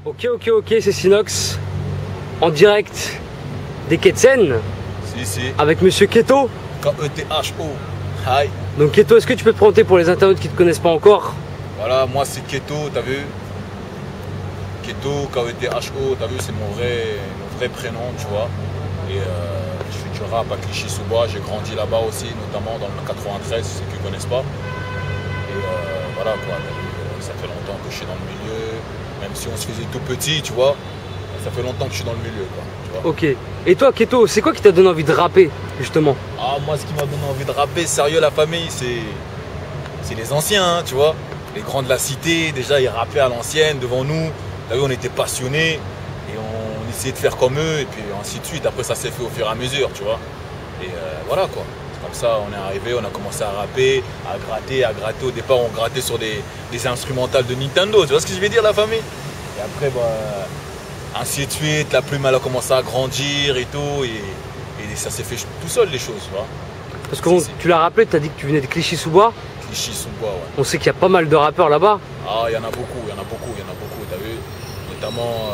Ok, c'est Sinox, en direct des quais de Seine, Si. avec Monsieur Keto. K-E-T-H-O. Hi. Donc Keto, est-ce que tu peux te présenter pour les internautes qui ne te connaissent pas encore? Voilà, moi c'est Keto, t'as vu? Keto, K-E-T-H-O, t'as vu, c'est mon vrai prénom, tu vois. Et je fais du rap à Clichy-sous-Bois, j'ai grandi là-bas aussi, notamment dans le 93, ceux qui ne connaissent pas. Et voilà quoi, ça fait longtemps que je suis dans le milieu, même si on se faisait tout petit, tu vois, ça fait longtemps que je suis dans le milieu quoi, tu vois. Ok. Et toi Keto, c'est quoi qui t'a donné envie de rapper, justement? Ah, moi ce qui m'a donné envie de rapper, sérieux la famille, c'est les anciens, hein, tu vois. Les grands de la cité, déjà ils rappaient à l'ancienne devant nous, t'as vu, on était passionnés et on essayait de faire comme eux et puis ainsi de suite. Après ça s'est fait au fur et à mesure, tu vois. Et voilà quoi. Comme ça, on est arrivé, on a commencé à rapper, à gratter. Au départ, on grattait sur des instrumentales de Nintendo. Tu vois ce que je veux dire, la famille? Et après, ainsi de suite, la plume elle a commencé à grandir et tout. Et ça s'est fait tout seul, les choses, tu vois. Parce que bon, tu l'as rappelé, tu as dit que tu venais de Clichy-sous-Bois. Clichy-sous-Bois, ouais. On sait qu'il y a pas mal de rappeurs là-bas. Ah, il y en a beaucoup, t'as vu. Notamment,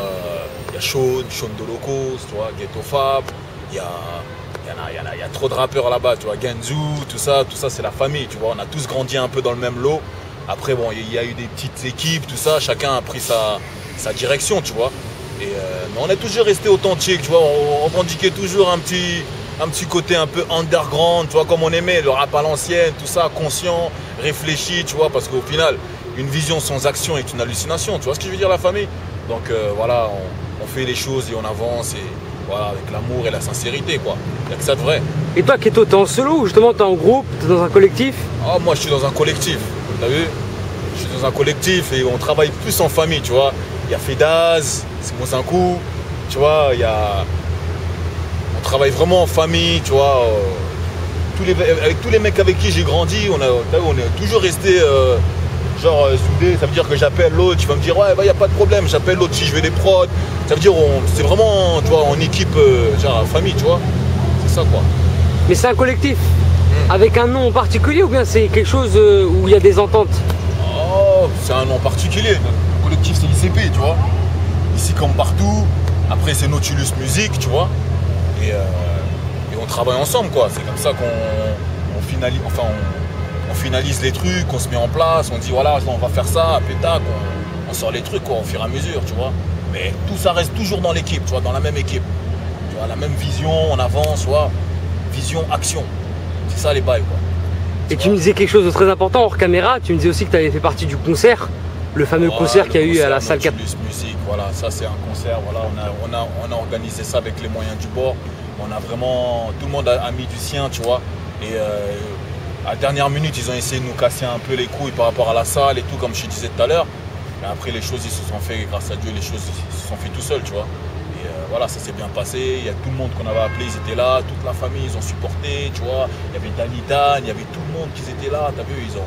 il y a Sean Dolocos, tu vois, Ghetto Fab, il y a trop de rappeurs là-bas, tu vois, Genzu, tout ça c'est la famille, tu vois, on a tous grandi un peu dans le même lot. Après, bon, il y a eu des petites équipes, tout ça, chacun a pris sa direction, tu vois. Et, mais on est toujours resté authentique, tu vois, on revendiquait toujours un petit côté un peu underground, tu vois, comme on aimait, le rap à l'ancienne, tout ça, conscient, réfléchi, tu vois, parce qu'au final, une vision sans action est une hallucination, tu vois ce que je veux dire, la famille? Donc voilà, on fait les choses et on avance, et voilà, avec l'amour et la sincérité, quoi. Il n'y a que ça de vrai. Et toi Keto, t'es en solo ou justement t'es en groupe, t'es dans un collectif? Ah, moi je suis dans un collectif, t'as vu? Je suis dans un collectif et on travaille plus en famille, tu vois. Il y a Fedaz, c'est mon coup, tu vois, on travaille vraiment en famille, tu vois. Avec tous les mecs avec qui j'ai grandi, on est toujours resté soudés. Ça veut dire que j'appelle l'autre, tu vas me dire ouais, il y a pas de problème, j'appelle l'autre si je veux des prods. Ça veut dire c'est vraiment, tu vois, en équipe, genre famille, tu vois. C'est ça quoi. Mais c'est un collectif avec un nom en particulier ou bien c'est quelque chose où il y a des ententes? Oh, c'est un nom particulier. Le collectif c'est ICP, tu vois. Ici comme partout. Après c'est Nautilus Music, tu vois. Et on travaille ensemble quoi. C'est comme ça qu'on finalise, on finalise les trucs, on se met en place, on dit voilà, on va faire ça, pétac, on sort les trucs quoi, au fur et à mesure, tu vois. Mais tout ça reste toujours dans l'équipe, tu vois, dans la même équipe. Tu vois, la même vision, on avance, tu vois. Vision, action. C'est ça les bails quoi. Et tu me disais quelque chose de très important hors caméra, tu me disais aussi que tu avais fait partie du concert, le fameux concert qu'il y a eu à la salle 4. Musique, voilà, ça c'est un concert, voilà, on a organisé ça avec les moyens du bord. On a vraiment, tout le monde a mis du sien, tu vois. Et à la dernière minute, ils ont essayé de nous casser un peu les couilles par rapport à la salle et tout, comme je te disais tout à l'heure. Mais après, les choses, ils se sont fait, grâce à Dieu, les choses ils se sont fait tout seuls, tu vois. Et voilà, ça s'est bien passé. Il y a tout le monde qu'on avait appelé, ils étaient là. Toute la famille, ils ont supporté, tu vois. Il y avait Danny Dan, il y avait tout le monde qui était là. T'as vu, ils ont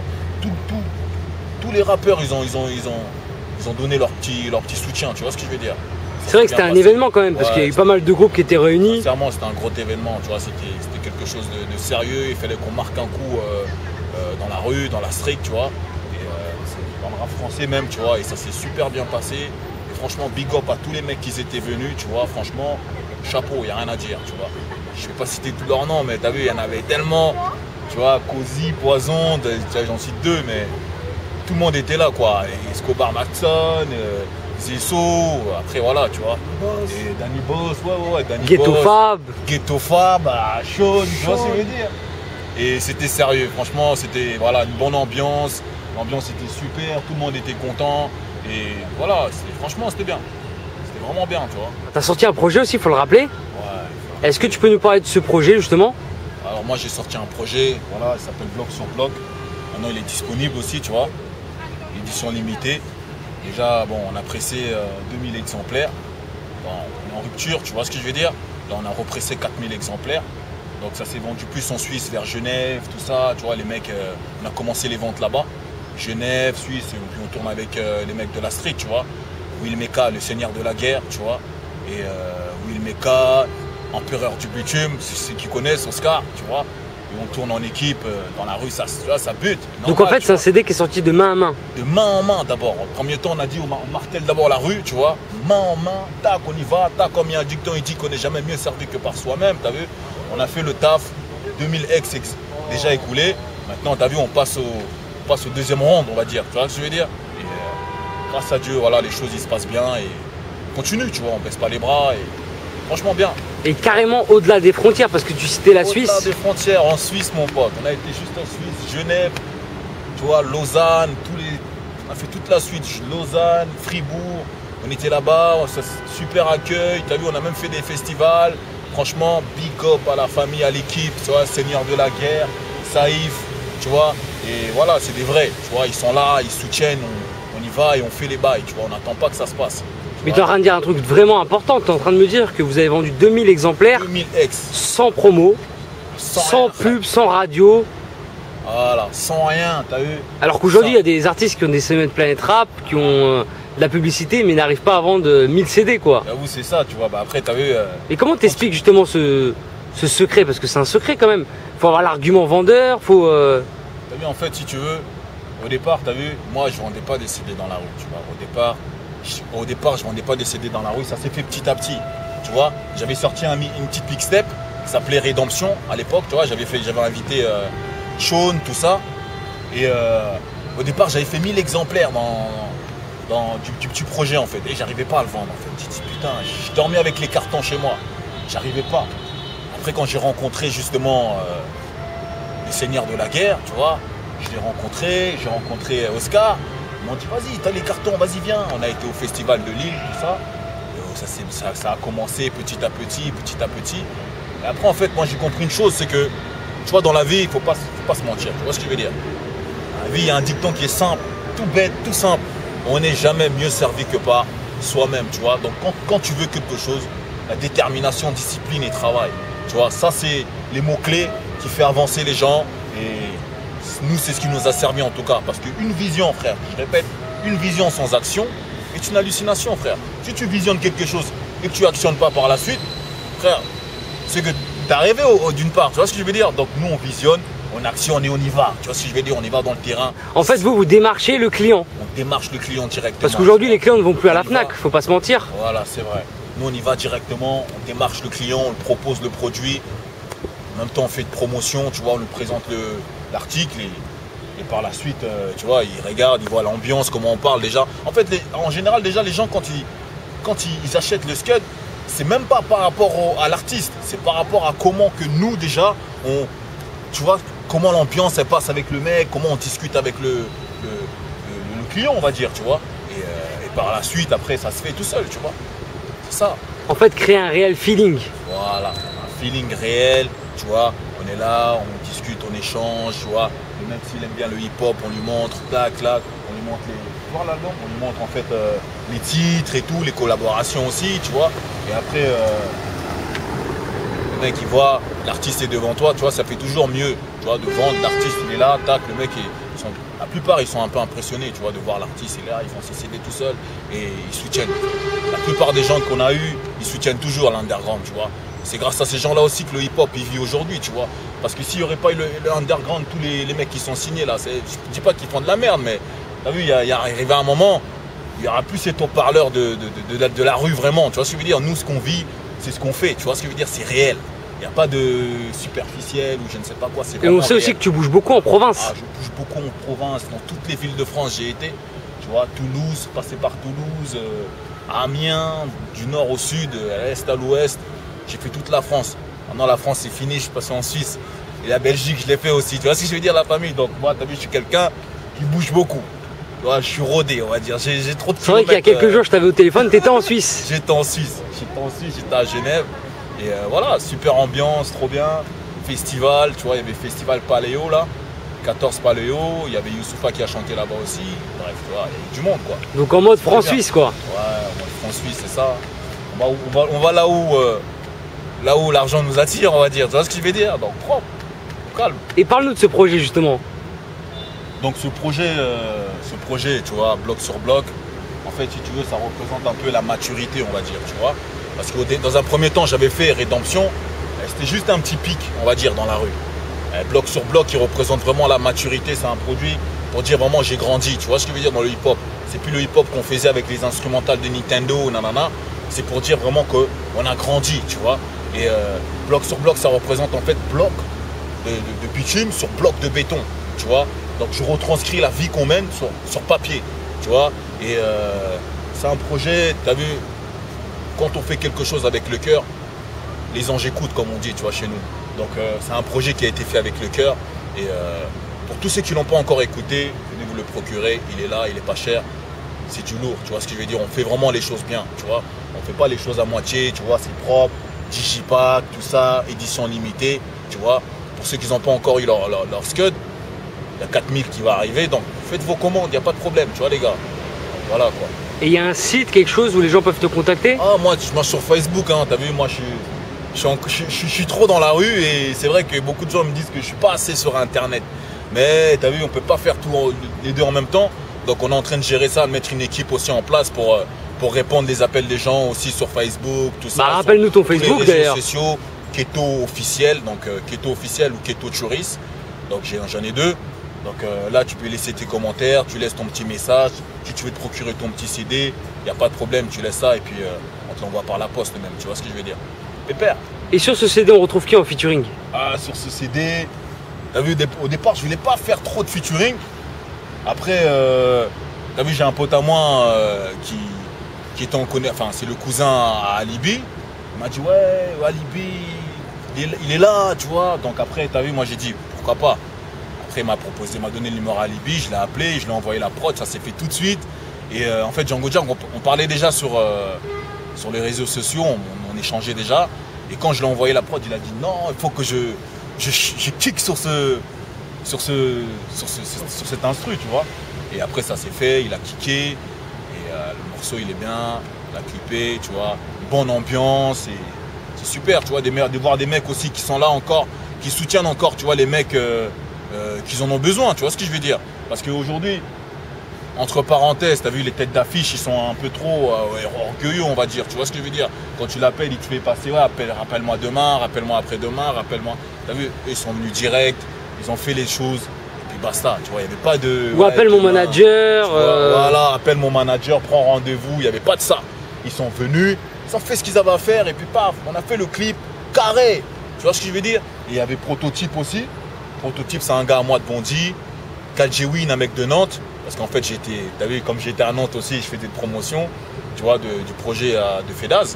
tous les rappeurs, ils ont donné leur petit soutien, tu vois ce que je veux dire. C'est vrai que c'était un événement quand même, parce qu'il y a eu pas mal de groupes qui étaient réunis. Sincèrement, c'était un gros événement, tu vois, c'était quelque chose de sérieux. Il fallait qu'on marque un coup dans la rue, dans la street, tu vois. Et dans le rap français même, tu vois, et ça s'est super bien passé. Et franchement, big up à tous les mecs qui étaient venus, tu vois, franchement, chapeau, il n'y a rien à dire, tu vois. Je ne vais pas citer tous leurs noms, mais t'as vu, il y en avait tellement, tu vois, Cozy, Poison, j'en cite deux, mais tout le monde était là, quoi. Et Escobar Maxon, Zesso, après voilà, tu vois. Et Danny Boss, ouais, Danny Ghetto Boss. Fab. Ghetto Fab, Sean, tu vois ce que je veux dire. Et c'était sérieux, franchement, c'était voilà, une bonne ambiance. L'ambiance était super, tout le monde était content. Et voilà, franchement, c'était bien. C'était vraiment bien, tu vois. T'as sorti un projet aussi, il faut le rappeler. Ouais. Est-ce que tu peux nous parler de ce projet, justement? Alors moi, j'ai sorti un projet, voilà, il s'appelle Bloc sur Bloc. Maintenant, il est disponible aussi, tu vois. Édition limitée. Déjà, bon, on a pressé 2000 exemplaires. Bon, on est en rupture, tu vois ce que je veux dire. Là, on a repressé 4000 exemplaires. Donc ça s'est vendu plus en Suisse, vers Genève, tout ça. Tu vois, les mecs, on a commencé les ventes là-bas. Genève, Suisse, et puis on tourne avec les mecs de la street, tu vois. Will Meka, le seigneur de la guerre, tu vois. Et Will Meka, empereur du bitume, c'est ceux qui connaissent Oscar, tu vois. et on tourne en équipe dans la rue, ça bute. Donc en fait, c'est un CD qui est sorti de main à main. De main en main d'abord. En premier temps, on a dit on martèle d'abord la rue, tu vois. Main en main, tac, on y va. Tac, comme il y a un dicton, il dit qu'on n'est jamais mieux servi que par soi-même, t'as vu. On a fait le taf, 2000 ex déjà écoulé. Maintenant, t'as vu, on passe au deuxième round, on va dire. Tu vois ce que je veux dire? Et grâce à Dieu, voilà, les choses, ils se passent bien et on continue, tu vois. On baisse pas les bras et franchement bien. Et carrément au-delà des frontières, parce que tu citais la Suisse. Au-delà des frontières, en Suisse, mon pote. On a été juste en Suisse, Genève, tu vois, Lausanne, on a fait toute la suite, Lausanne, Fribourg. On était là-bas, super accueil. Tu as vu, on a même fait des festivals. Franchement, big up à la famille, à l'équipe, tu vois, Seigneur de la guerre, Saïf, tu vois. Et voilà, c'est des vrais, tu vois, ils sont là, ils soutiennent, on y va et on fait les bails, tu vois, on n'attend pas que ça se passe. Mais tu es en train de dire un truc vraiment important, tu es en train de me dire que vous avez vendu 2000 exemplaires 2000 ex. Sans promo, sans pub, sans radio. Voilà, sans rien, t'as vu. Alors qu'aujourd'hui, il y a des artistes qui ont des semaines Planète Rap, qui ont de la publicité, mais n'arrivent pas à vendre 1000 CD, quoi. J'avoue, c'est ça, tu vois, bah après, t'as vu. Et comment t'expliques justement ce secret? Parce que c'est un secret quand même. Faut avoir l'argument vendeur, faut... T'as vu, en fait, si tu veux, au départ, t'as vu, moi, je vendais pas des CD dans la rue, tu vois. Au départ, je vendais pas des CD dans la rue, ça s'est fait petit à petit, tu vois. J'avais sorti une petite mixtape qui s'appelait Rédemption à l'époque, tu vois. J'avais invité Sean, tout ça. Et au départ, j'avais fait 1000 exemplaires du petit projet, en fait. Et j'arrivais pas à le vendre, en fait. J'ai dit, putain, je dormais avec les cartons chez moi. J'arrivais pas. Après, quand j'ai rencontré justement les seigneurs de la guerre, tu vois, j'ai rencontré Oscar. Ils m'ont dit, vas-y, t'as les cartons, vas-y, viens. On a été au festival de Lille, tout ça. Et ça a commencé petit à petit. Et après, en fait, moi, j'ai compris une chose, c'est que, tu vois, dans la vie, il faut pas se mentir. Tu vois ce que je veux dire? Dans la vie, il y a un dicton qui est simple, tout bête, tout simple. On n'est jamais mieux servi que par soi-même, tu vois. Donc, quand tu veux quelque chose, la détermination, discipline et travail, tu vois, ça, c'est les mots-clés qui font avancer les gens. Et nous, c'est ce qui nous a servi en tout cas. Parce qu'une vision, frère, je répète, une vision sans action est une hallucination, frère. Si tu visionnes quelque chose et que tu n'actionnes pas par la suite, frère, c'est que tu es arrivé d'une part. Tu vois ce que je veux dire? Donc nous, on visionne, on actionne et on y va. Tu vois ce que je veux dire? On y va dans le terrain. En fait, vous démarchez le client. On démarche le client directement. Parce qu'aujourd'hui, les clients ne vont plus à la FNAC, faut pas se mentir. Voilà, c'est vrai. Nous, on y va directement, on démarche le client, on lui propose le produit. En même temps, on fait de promotion, tu vois, on lui présente l'article et par la suite, tu vois, il regarde, il voit l'ambiance, comment on parle déjà. En fait, en général, déjà, les gens, quand ils achètent le Scud, c'est même pas par rapport à l'artiste, c'est par rapport à comment que nous, déjà, tu vois, comment l'ambiance, elle passe avec le mec, comment on discute avec le client, on va dire, tu vois. Et par la suite, après, ça se fait tout seul, tu vois. C'est ça. En fait, créer un réel feeling. Voilà, un feeling réel, tu vois. On est là, on discute, on échange, tu vois. Le mec, s'il aime bien le hip-hop, on lui montre, tac, clac, on lui montre l'album, on lui montre en fait les titres et tout, les collaborations aussi, tu vois. Et après, le mec, il voit, l'artiste est devant toi, tu vois, ça fait toujours mieux, tu vois, de vendre, l'artiste, il est là, tac, le mec, la plupart, ils sont un peu impressionnés, tu vois, de voir l'artiste, il est là, ils font ses CD tout seuls et ils soutiennent. La plupart des gens qu'on a eu, ils soutiennent toujours l'underground, tu vois. C'est grâce à ces gens-là aussi que le hip-hop il vit aujourd'hui, tu vois. Parce que s'il n'y aurait pas eu le underground, tous les mecs qui sont signés là, je ne dis pas qu'ils font de la merde, mais tu as vu, il y a arrivé un moment, il n'y aura plus cet haut-parleur de la rue vraiment. Tu vois ce que je veux dire? Nous, ce qu'on vit, c'est ce qu'on fait. Tu vois ce que je veux dire? C'est réel. Il n'y a pas de superficiel ou je ne sais pas quoi. Et on sait aussi que tu bouges beaucoup en province. Ah, je bouge beaucoup en province. Dans toutes les villes de France, j'ai été. Tu vois, Toulouse, passé par Toulouse, Amiens, du nord au sud, à l'est à l'ouest. J'ai fait toute la France. Maintenant, la France, c'est fini. Je suis passé en Suisse. Et la Belgique, je l'ai fait aussi. Tu vois ce que je veux dire, la famille? Donc, moi, tu as vu, je suis quelqu'un qui bouge beaucoup. Tu vois, je suis rodé, on va dire. J'ai trop de C'est vrai qu'il y a quelques jours, je t'avais au téléphone, tu étais en Suisse. J'étais en Suisse. J'étais à Genève. Et voilà, super ambiance, trop bien. Festival, tu vois, il y avait Festival Paléo là. 14 Paléo. Il y avait Youssoupha qui a chanté là-bas aussi. Bref, tu vois, il y avait du monde, quoi. Donc en mode France-Suisse, quoi. Ouais, en mode France-Suisse, c'est ça. On va là où l'argent nous attire, on va dire. Tu vois ce que je veux dire? Donc propre, calme. Et parle-nous de ce projet justement. Donc ce projet, tu vois, bloc sur bloc, en fait, si tu veux, ça représente un peu la maturité, on va dire, tu vois. Parce que dans un premier temps, j'avais fait Rédemption, c'était juste un petit pic, on va dire, dans la rue. Bloc sur bloc, qui représente vraiment la maturité. C'est un produit pour dire vraiment j'ai grandi. Tu vois ce que je veux dire dans le hip-hop? C'est plus le hip-hop qu'on faisait avec les instrumentales de Nintendo, nanana. C'est pour dire vraiment qu'on a grandi, tu vois. Et bloc sur bloc, ça représente en fait bloc de bitume sur bloc de béton, tu vois. Donc je retranscris la vie qu'on mène sur papier, tu vois. Et c'est un projet, tu as vu, quand on fait quelque chose avec le cœur, les anges écoutent, comme on dit, tu vois, chez nous. Donc c'est un projet qui a été fait avec le cœur. Et pour tous ceux qui ne l'ont pas encore écouté, venez vous le procurer. Il est là, il n'est pas cher. C'est du lourd, tu vois ce que je veux dire. On fait vraiment les choses bien, tu vois. On ne fait pas les choses à moitié, tu vois. C'est propre, digipack, tout ça, édition limitée, tu vois. Pour ceux qui n'ont pas encore eu leur scud, il y a 4000 qui va arriver. Donc faites vos commandes, il n'y a pas de problème, tu vois les gars. Donc, voilà quoi. Et il y a un site, quelque chose où les gens peuvent te contacter? Ah, moi sur Facebook, hein, t'as vu, moi je suis trop dans la rue et c'est vrai que beaucoup de gens me disent que je ne suis pas assez sur Internet. Mais tu as vu, on ne peut pas faire tout les deux en même temps. Donc on est en train de gérer ça, de mettre une équipe aussi en place pour répondre les appels des gens aussi sur Facebook, tout ça. Bah, rappelle-nous ton Facebook d'ailleurs. Les réseaux sociaux, Keto officiel, donc Keto officiel ou Keto touriste. Donc j'en ai deux. Donc là, tu peux laisser tes commentaires, tu laisses ton petit message. Si tu veux te procurer ton petit CD, il n'y a pas de problème, tu laisses ça et puis on te l'envoie par la poste même. Tu vois ce que je veux dire? Pépère. Et sur ce CD, on retrouve qui en featuring? Ah, sur ce CD, t'as vu, au départ, je voulais pas faire trop de featuring. Après, t'as vu, j'ai un pote à moi qui est en connaissance, enfin, c'est le cousin à Alibi. Il m'a dit, ouais, Alibi, il est là, tu vois. Donc après, t'as vu, moi j'ai dit, pourquoi pas. Après, il m'a proposé, il m'a donné le numéro à Alibi, je l'ai appelé, je lui ai envoyé la prod, ça s'est fait tout de suite. Et en fait, Django Django, on parlait déjà sur les réseaux sociaux, on échangeait déjà. Et quand je lui ai envoyé la prod, il a dit non, il faut que je kick sur cet instru, tu vois. Et après, ça s'est fait, il a kické. Et le morceau, il est bien, il a clippé, tu vois. Bonne ambiance, et c'est super, tu vois, de voir des mecs aussi qui sont là encore, qui soutiennent encore, tu vois, les mecs qui en ont besoin, tu vois ce que je veux dire. Parce qu'aujourd'hui, entre parenthèses, tu as vu, les têtes d'affiche, ils sont un peu trop orgueilleux, on va dire. Tu vois ce que je veux dire? Quand tu l'appelles, il te fait passer, ouais, rappelle-moi demain, rappelle-moi après-demain, rappelle-moi. Tu as vu, ils sont venus direct, ils ont fait les choses, et puis basta. Tu vois, il n'y avait pas de. Ou appelle mon manager. Voilà, appelle mon manager, prends rendez-vous, il n'y avait pas de ça. Ils sont venus, ils ont fait ce qu'ils avaient à faire, et puis paf, on a fait le clip carré. Tu vois ce que je veux dire? Et il y avait Prototype aussi. Prototype, c'est un gars à moi de Bondy. Kaljewin, un mec de Nantes. Parce qu'en fait, t'as vu, comme j'étais à Nantes aussi, je faisais des promotions, tu vois, du projet de Fedaz.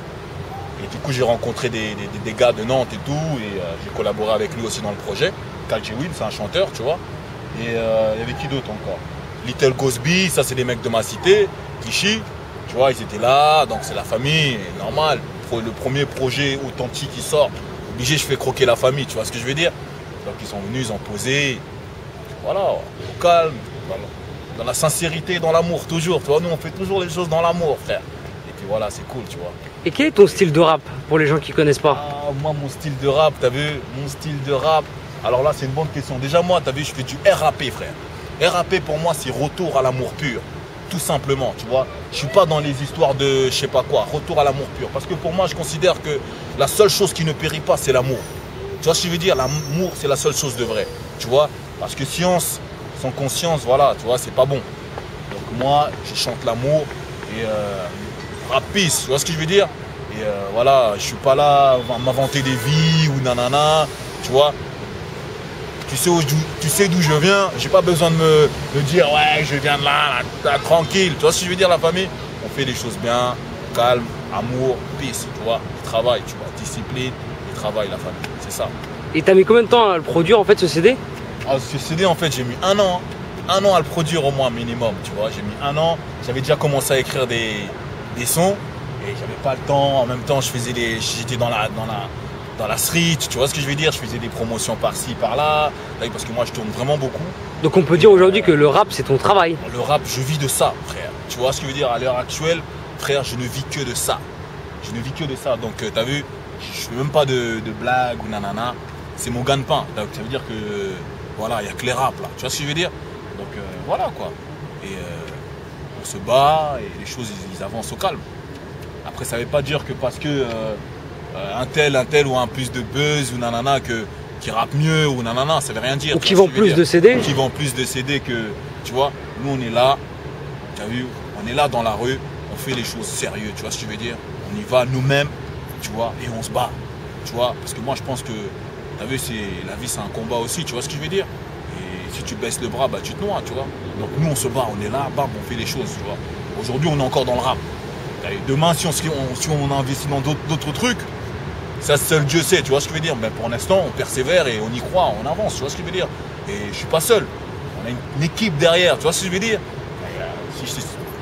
Et du coup, j'ai rencontré des gars de Nantes et tout, et j'ai collaboré avec lui aussi dans le projet. Kaljewin, c'est un chanteur, tu vois. Et il y avait qui d'autre encore? Little Gosby, ça c'est des mecs de ma cité, Clichy, tu vois, ils étaient là, donc c'est la famille, normal. Le premier projet authentique qui sort, obligé, je fais croquer la famille, tu vois ce que je veux dire? Donc ils sont venus, ils ont posé, voilà, au calme, voilà. Dans la sincérité, dans l'amour, toujours. Tu vois, nous, on fait toujours les choses dans l'amour, frère. Et puis voilà, c'est cool, tu vois. Et quel est ton style de rap, pour les gens qui ne connaissent pas? Ah, moi, mon style de rap, t'as vu? Mon style de rap. Alors là, c'est une bonne question. Déjà, moi, t'as vu, je fais du RAP, frère. RAP, pour moi, c'est retour à l'amour pur. Tout simplement, tu vois. Je suis pas dans les histoires de je sais pas quoi. Retour à l'amour pur. Parce que pour moi, je considère que la seule chose qui ne périt pas, c'est l'amour. Tu vois ce que je veux dire? L'amour, c'est la seule chose de vrai. Tu vois? Parce que science, sans conscience, voilà, tu vois, c'est pas bon. Donc moi, je chante l'amour et rapiste, tu vois ce que je veux dire? Et voilà, je suis pas là à m'inventer des vies ou nanana, tu vois. Tu sais d'où je viens, j'ai pas besoin de me dire ouais, je viens de là, tranquille. Tu vois ce que je veux dire, la famille? On fait les choses bien, calme, amour, peace, tu vois, travail, tu vois, discipline et travail, la famille, c'est ça. Et t'as mis combien de temps à le produire en fait, ce CD? Ah, ce CD, en fait, j'ai mis un an à le produire au moins minimum, tu vois. J'ai mis un an, j'avais déjà commencé à écrire des sons et j'avais pas le temps. En même temps, j'étais dans la street, tu vois ce que je veux dire. Je faisais des promotions par-ci, par-là, parce que moi, je tourne vraiment beaucoup. Donc on peut dire aujourd'hui que le rap, c'est ton travail? Le rap, je vis de ça, frère. Tu vois ce que je veux dire? À l'heure actuelle, frère, je ne vis que de ça. Je ne vis que de ça. Donc, tu as vu, je fais même pas de blagues ou nanana. C'est mon gagne-pain. Donc, ça veut dire que voilà, il n'y a que les rap là, tu vois ce que je veux dire? Donc voilà quoi. Et on se bat et les choses ils avancent au calme. Après ça ne veut pas dire que parce que un tel ou un plus de buzz ou nanana que qui rappent mieux ou nanana, ça veut rien dire. Ou qui vendent plus de CD. Qui vendent plus de CD que, tu vois, nous on est là, tu as vu, on est là dans la rue, on fait les choses sérieux, tu vois ce que je veux dire. On y va nous-mêmes, tu vois, et on se bat, tu vois, parce que moi je pense que, tu as vu, la vie c'est un combat aussi, tu vois ce que je veux dire. Et si tu baisses le bras, bah tu te noies, tu vois. Donc nous on se bat, on est là, bam, on fait les choses, tu vois. Aujourd'hui on est encore dans le rap. Demain si on investit dans d'autres trucs, ça seul Dieu sait, tu vois ce que je veux dire. Mais pour l'instant on persévère et on y croit, on avance, tu vois ce que je veux dire. Et je suis pas seul, on a une équipe derrière, tu vois ce que je veux dire.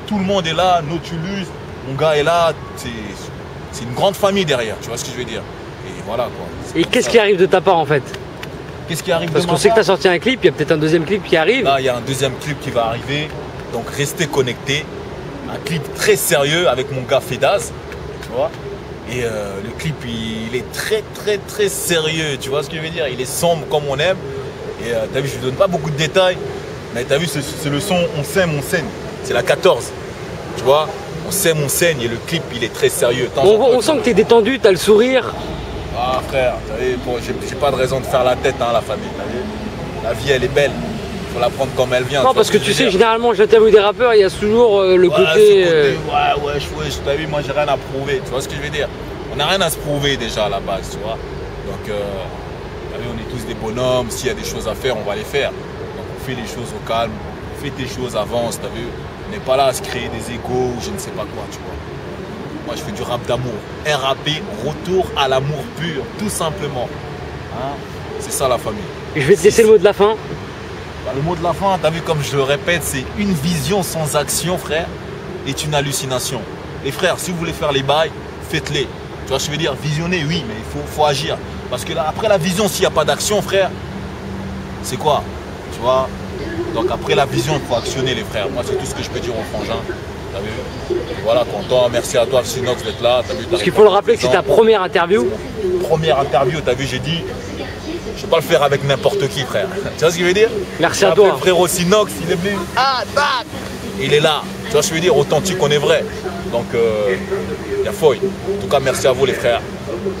Tout le monde est là, Nautilus, mon gars est là, c'est une grande famille derrière, tu vois ce que je veux dire. Et voilà quoi. Et qu'est-ce qui arrive de ta part en fait? Qu'est-ce qui arrive de ma part? Parce qu'on sait que tu as sorti un clip, il y a peut-être un deuxième clip qui arrive. Là il y a un deuxième clip qui va arriver, donc restez connectés. Un clip très sérieux avec mon gars Fedaz, tu vois. Et le clip il est très sérieux, tu vois ce que je veux dire. Il est sombre comme on aime. Et t'as vu, je ne donne pas beaucoup de détails, mais t'as vu, c'est le son On s'aime, on saigne. C'est la 14, tu vois. On s'aime, on saigne et le clip il est très sérieux. On sent que tu es détendu, tu as le sourire. Ah frère, bon, j'ai pas de raison de faire la tête, hein, la famille. La vie elle est belle. Faut la prendre comme elle vient. Non, parce que tu sais, généralement, j'interviewe des rappeurs, il y a toujours le côté. Ouais, t'as vu, moi j'ai rien à prouver, tu vois ce que je veux dire. On n'a rien à se prouver déjà à la base, tu vois. Donc, t'as vu, on est tous des bonhommes, s'il y a des choses à faire, on va les faire. Donc, on fait les choses au calme, on fait tes choses, avance, t'as vu. On n'est pas là à se créer des égos ou je ne sais pas quoi, tu vois. Moi, je fais du rap d'amour. RAP, retour à l'amour pur, tout simplement. Hein, c'est ça la famille. Je vais te laisser le mot de la fin. Bah, le mot de la fin, tu as vu comme je le répète, c'est une vision sans action, frère, est une hallucination. Les frères, si vous voulez faire les bails, faites-les. Tu vois ce que je veux dire? Visionner, oui, mais il faut agir. Parce que là, après la vision, s'il n'y a pas d'action, frère, c'est quoi? Tu vois? Donc après la vision, il faut actionner, les frères. Moi, c'est tout ce que je peux dire aux frangins. T'as vu? Voilà, content. Merci à toi, Sinox, d'être là. As vu, parce qu'il faut le rappeler que c'est ta première interview. Première interview, tu as vu, j'ai dit. Je ne vais pas le faire avec n'importe qui, frère. Tu vois ce que je veux dire? Merci à toi. Le frérot Sinox, il est venu. Ah, tac! Il est là. Tu vois ce que je veux dire? Authentique, on est vrai. Donc, il y a fouille. En tout cas, merci à vous, les frères.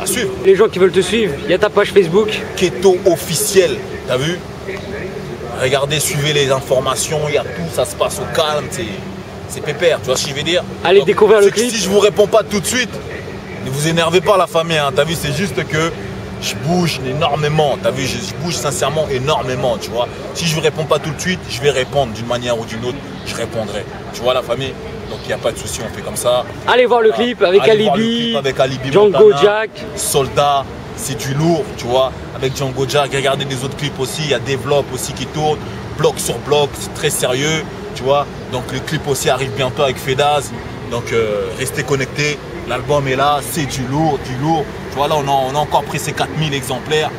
À suivre. Les gens qui veulent te suivre, il y a ta page Facebook. Keto officiel. T'as vu? Regardez, suivez les informations. Il y a tout. Ça se passe au calme. C'est pépère. Tu vois ce que je veux dire? Allez donc, découvrir le clip. Si je vous réponds pas tout de suite, ne vous énervez pas, la famille. Hein. T'as vu? C'est juste que je bouge énormément, t'as vu, je bouge sincèrement énormément, tu vois. Si je ne réponds pas tout de suite, je vais répondre d'une manière ou d'une autre, je répondrai. Tu vois la famille? Donc il n'y a pas de souci, on fait comme ça. Allez voir le clip avec Alibi, Django Jack. Soldat, c'est du lourd, tu vois. Avec Django Jack, regardez des autres clips aussi, il y a Développe aussi qui tourne, bloc sur bloc, c'est très sérieux, tu vois. Donc le clip aussi arrive bientôt avec Fedaz, donc restez connectés. L'album est là, c'est du lourd, du lourd. Tu vois, là, on a encore pris ces 4000 exemplaires.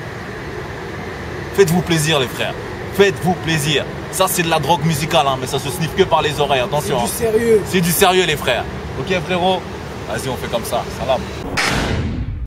Faites-vous plaisir, les frères. Faites-vous plaisir. Ça, c'est de la drogue musicale, hein, mais ça se sniffe que par les oreilles. Attention. C'est du sérieux. C'est du sérieux, les frères. Ok, frérot? Vas-y, on fait comme ça. Salam.